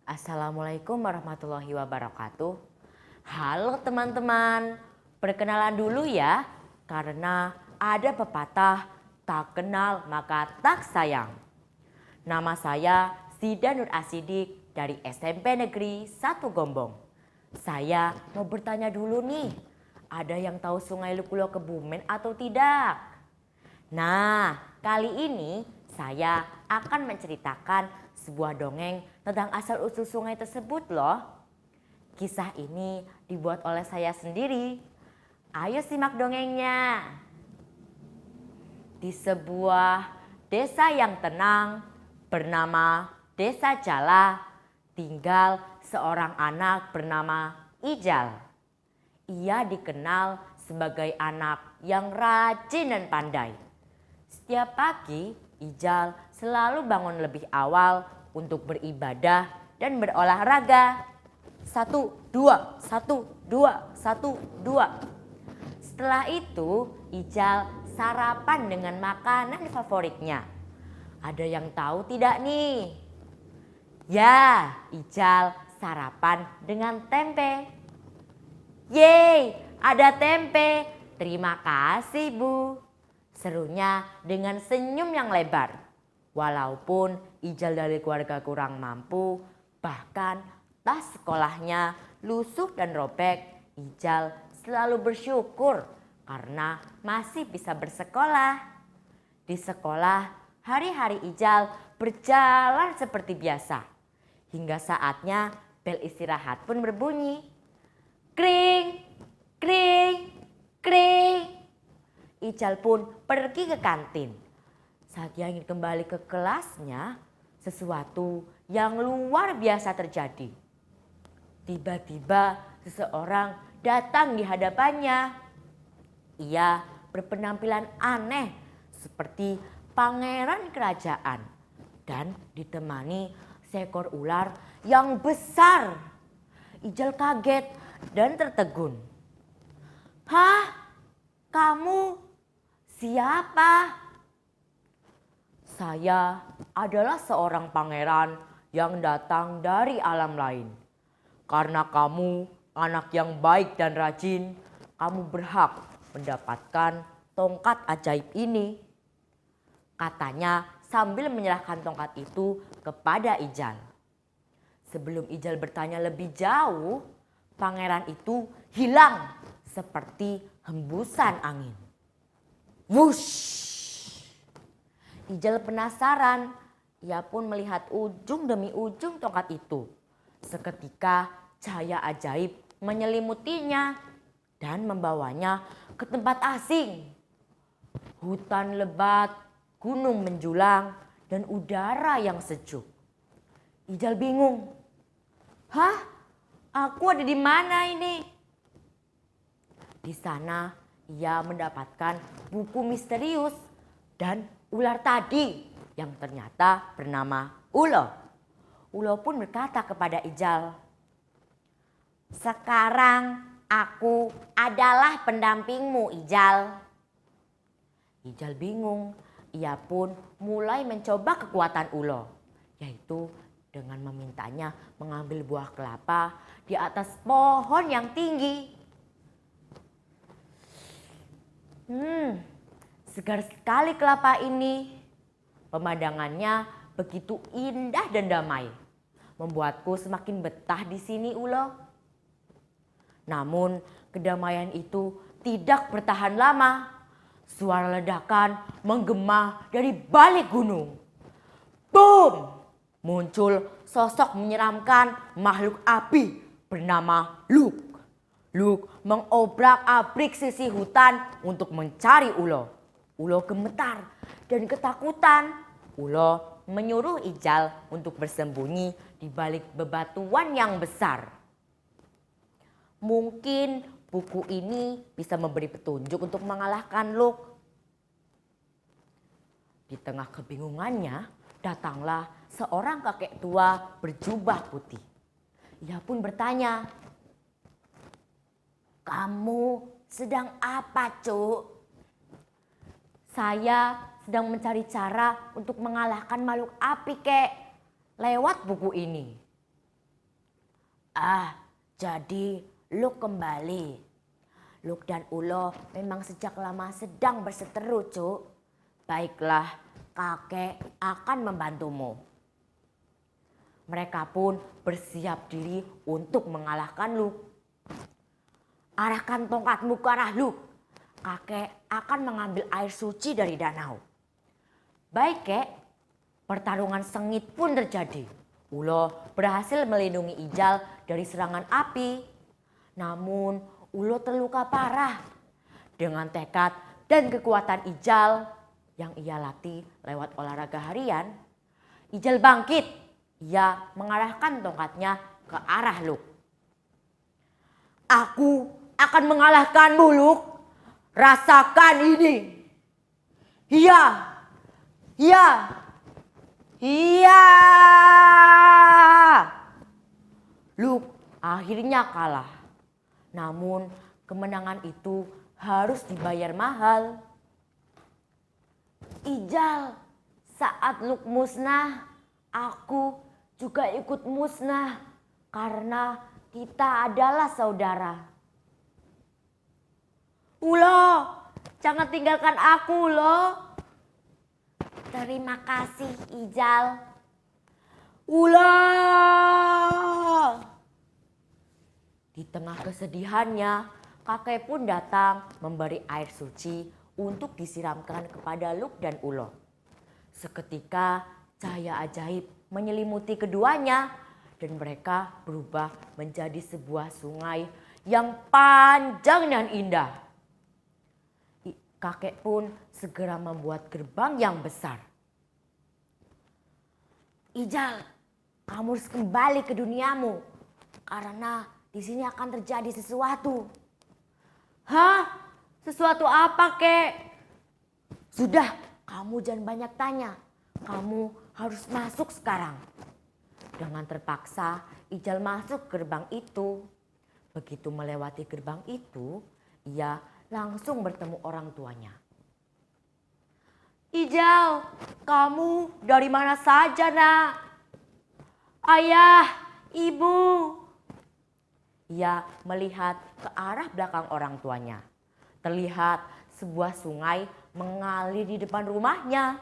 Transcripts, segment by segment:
Assalamualaikum warahmatullahi wabarakatuh. Halo teman-teman, perkenalan dulu ya, karena ada pepatah tak kenal maka tak sayang. Nama saya Sida Nur Asidik dari SMP Negeri 1 Gombong. Saya mau bertanya dulu nih, ada yang tahu Sungai Lukulo Kebumen atau tidak? Nah, kali ini saya akan menceritakan sebuah dongeng tentang asal-usul sungai tersebut loh. Kisah ini dibuat oleh saya sendiri. Ayo simak dongengnya. Di sebuah desa yang tenang bernama Desa Jala, tinggal seorang anak bernama Ijal. Ia dikenal sebagai anak yang rajin dan pandai. Setiap pagi, Ijal selalu bangun lebih awal untuk beribadah dan berolahraga. 1, 2, 1, 2, 1, 2. Setelah itu, Ijal sarapan dengan makanan favoritnya. Ada yang tahu tidak nih? Ya, Ijal sarapan dengan tempe. Yeay, ada tempe. Terima kasih, Bu. Serunya dengan senyum yang lebar. Walaupun Ijal dari keluarga kurang mampu, bahkan tas sekolahnya lusuh dan robek, Ijal selalu bersyukur karena masih bisa bersekolah. Di sekolah, hari-hari Ijal berjalan seperti biasa. Hingga saatnya bel istirahat pun berbunyi. Kring, kring, kring. Ijal pun pergi ke kantin. Saat ia ingin kembali ke kelasnya, sesuatu yang luar biasa terjadi. Tiba-tiba seseorang datang di hadapannya. Ia berpenampilan aneh seperti pangeran kerajaan dan ditemani seekor ular yang besar. Ijal kaget dan tertegun. Hah? Kamu siapa? Saya adalah seorang pangeran yang datang dari alam lain. Karena kamu anak yang baik dan rajin, kamu berhak mendapatkan tongkat ajaib ini. Katanya sambil menyerahkan tongkat itu kepada Ijal. Sebelum Ijal bertanya lebih jauh, pangeran itu hilang seperti hembusan angin. Wush! Ijal penasaran, ia pun melihat ujung demi ujung tongkat itu. Seketika cahaya ajaib menyelimutinya dan membawanya ke tempat asing. Hutan lebat, gunung menjulang, dan udara yang sejuk. Ijal bingung. Hah? Aku ada di mana ini? Di sana ia mendapatkan buku misterius dan ular tadi yang ternyata bernama Ulo. Ulo pun berkata kepada Ijal, sekarang aku adalah pendampingmu, Ijal. Ijal bingung, ia pun mulai mencoba kekuatan Ulo, yaitu dengan memintanya mengambil buah kelapa di atas pohon yang tinggi. Segar sekali kelapa ini. Pemandangannya begitu indah dan damai. Membuatku semakin betah di sini, Ulo. Namun kedamaian itu tidak bertahan lama. Suara ledakan menggema dari balik gunung. Boom! Muncul sosok menyeramkan makhluk api bernama Luke. Luke mengobrak-abrik sisi hutan untuk mencari Ulo. Ulo gemetar dan ketakutan. Ulo menyuruh Ijal untuk bersembunyi di balik bebatuan yang besar. Mungkin buku ini bisa memberi petunjuk untuk mengalahkan Luke. Di tengah kebingungannya, datanglah seorang kakek tua berjubah putih. Ia pun bertanya, kamu sedang apa, Cuk? Saya sedang mencari cara untuk mengalahkan makhluk api, Kek. Lewat buku ini. Jadi Luke kembali. Luke dan Ulo memang sejak lama sedang berseteru, Cuk. Baiklah, kakek akan membantumu. Mereka pun bersiap diri untuk mengalahkan Luke. Arahkan tongkatmu ke arah Luke. Kakek akan mengambil air suci dari danau. Baik, Kek. Pertarungan sengit pun terjadi. Ulo berhasil melindungi Ijal dari serangan api. Namun Ulo terluka parah. Dengan tekad dan kekuatan Ijal yang ia latih lewat olahraga harian, Ijal bangkit. Ia mengarahkan tongkatnya ke arah Luke. Aku akan mengalahkanmu, Luke. Rasakan ini. Iya. Iya. Iya. Luke akhirnya kalah. Namun kemenangan itu harus dibayar mahal. Ijal, saat Luke musnah, aku juga ikut musnah karena kita adalah saudara. Ulo, jangan tinggalkan aku, Ulo. Terima kasih, Ijal. Ulo. Di tengah kesedihannya, kakek pun datang memberi air suci untuk disiramkan kepada Luke dan Ulo. Seketika cahaya ajaib menyelimuti keduanya dan mereka berubah menjadi sebuah sungai yang panjang dan indah. Kakek pun segera membuat gerbang yang besar. Ijal, kamu harus kembali ke duniamu karena di sini akan terjadi sesuatu. Hah? Sesuatu apa, Kek? Sudah, kamu jangan banyak tanya. Kamu harus masuk sekarang. Dengan terpaksa, Ijal masuk gerbang itu. Begitu melewati gerbang itu, ia langsung bertemu orang tuanya. Ijal, kamu dari mana saja, Nak? Ayah, Ibu. Ia melihat ke arah belakang orang tuanya. Terlihat sebuah sungai mengalir di depan rumahnya.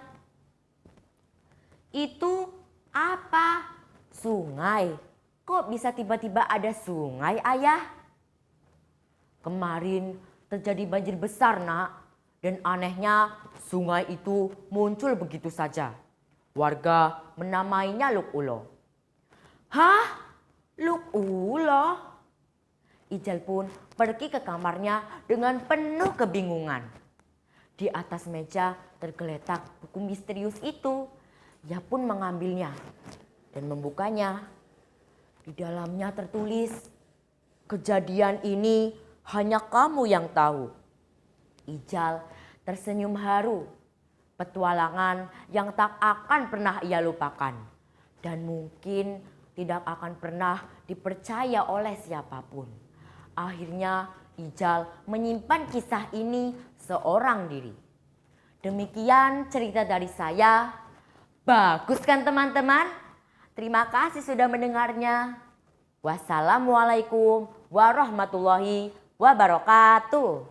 Itu apa? Sungai? Kok bisa tiba-tiba ada sungai, Ayah? Kemarin terjadi banjir besar, Nak. Dan anehnya sungai itu muncul begitu saja. Warga menamainya Luk Ulo. Hah? Luk Ulo? Ijal pun pergi ke kamarnya dengan penuh kebingungan. Di atas meja tergeletak buku misterius itu. Ia pun mengambilnya dan membukanya. Di dalamnya tertulis, kejadian ini hanya kamu yang tahu. Ijal tersenyum haru. Petualangan yang tak akan pernah ia lupakan. Dan mungkin tidak akan pernah dipercaya oleh siapapun. Akhirnya Ijal menyimpan kisah ini seorang diri. Demikian cerita dari saya. Bagus kan teman-teman? Terima kasih sudah mendengarnya. Wassalamualaikum warahmatullahi wabarakatuh.